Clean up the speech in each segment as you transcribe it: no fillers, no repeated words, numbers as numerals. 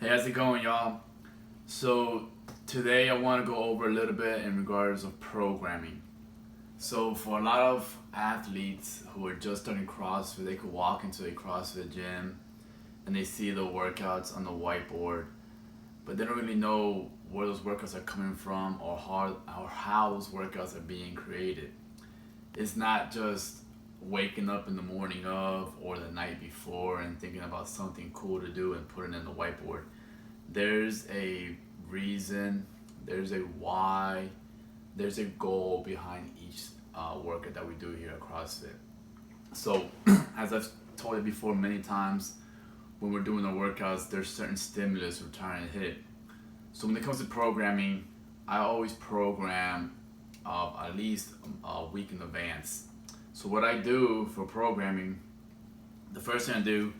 Hey, how's it going, y'all? So today I want to go over a little bit in regards of programming. So for a lot of athletes who are just starting CrossFit, they could walk into a CrossFit gym and they see the workouts on the whiteboard, but they don't really know where those workouts are coming from or how those workouts are being created. It's not just waking up in the morning of or the night before and thinking about something cool to do and putting it in the whiteboard. There's a reason, there's a why, there's a goal behind each workout that we do here at CrossFit. So, as I've told you before many times, when we're doing the workouts, there's certain stimulus we're trying to hit. So when it comes to programming, I always program at least a week in advance. So what I do for programming, the first thing I do,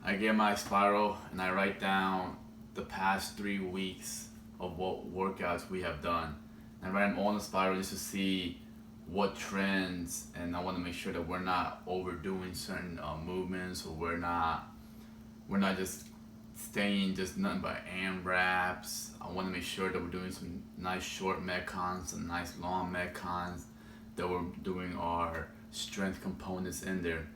I get my spiral and I write down the past 3 weeks of what workouts we have done. And I write them all in the spiral just to see what trends, and I want to make sure that we're not overdoing certain movements, or we're not just staying just nothing but AMRAPs. I want to make sure that we're doing some nice short metcons, some nice long metcons, that we're doing our strength components in there.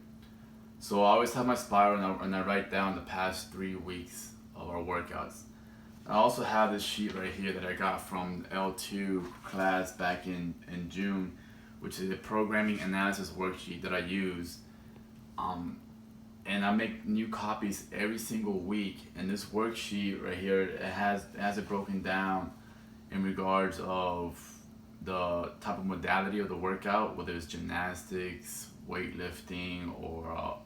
So I always have my spiral and I write down the past 3 weeks of our workouts. I also have this sheet right here that I got from L2 class back in June, which is a programming analysis worksheet that I use. And I make new copies every single week. And this worksheet right here, it has it broken down in regards of the type of modality of the workout, whether it's gymnastics, weightlifting, or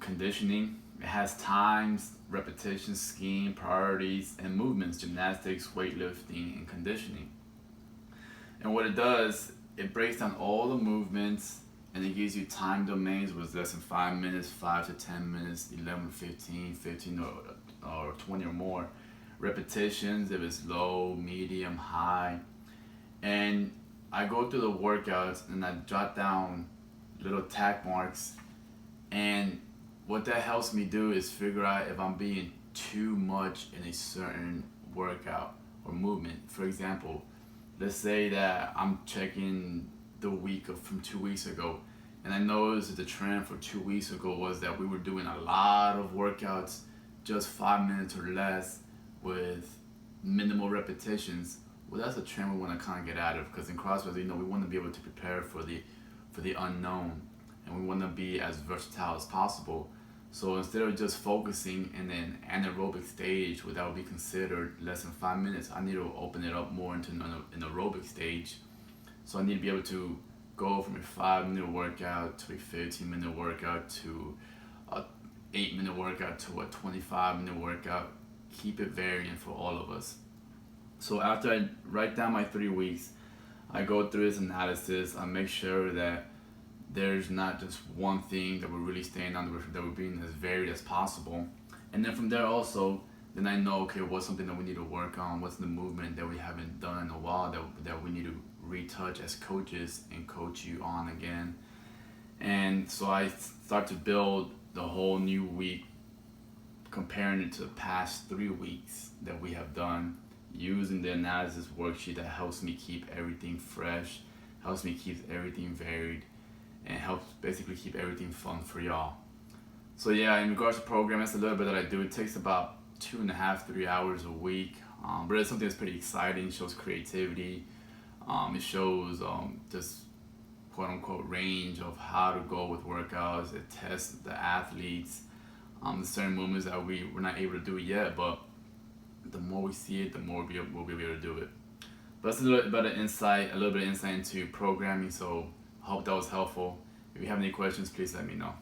conditioning. It has times, repetitions, scheme, priorities, and movements: gymnastics, weightlifting, and conditioning. And what it does, it breaks down all the movements and it gives you time domains with less than 5 minutes, 5 to 10 minutes, 11 to 15, 15 or 20 or more. Repetitions, if it's low, medium, high. And I go through the workouts and I jot down little tag marks. And what that helps me do is figure out if I'm being too much in a certain workout or movement. For example, let's say that I'm checking the week from 2 weeks ago, and I noticed that the trend for 2 weeks ago was that we were doing a lot of workouts, just 5 minutes or less, with minimal repetitions. Well, that's a trend we want to kind of get out of, because in CrossFit, we want to be able to prepare for the unknown, and we want to be as versatile as possible. So instead of just focusing in an anaerobic stage, where that would be considered less than 5 minutes, I need to open it up more into an aerobic stage. So I need to be able to go from a 5 minute workout to a 15 minute workout to a 8 minute workout to a 25 minute workout. Keep it varying for all of us. So after I write down my 3 weeks, I go through this analysis. I make sure that there's not just one thing that we're really staying on, that we're being as varied as possible. And then from there also, then I know, okay, what's something that we need to work on, what's the movement that we haven't done in a while that we need to retouch as coaches and coach you on again. And so I start to build the whole new week, comparing it to the past 3 weeks that we have done, using the analysis worksheet that helps me keep everything fresh, helps me keep everything varied, and helps basically keep everything fun for y'all. So yeah, in regards to programming, that's a little bit that I do. It takes about 2.5, 3 hours a week, but it's something that's pretty exciting. It shows creativity. It shows just quote unquote range of how to go with workouts. It tests the athletes. There's certain movements that we're not able to do yet, but the more we see it, the more we'll be able to do it. But that's a little bit of insight into programming. So I hope that was helpful. If you have any questions, please let me know.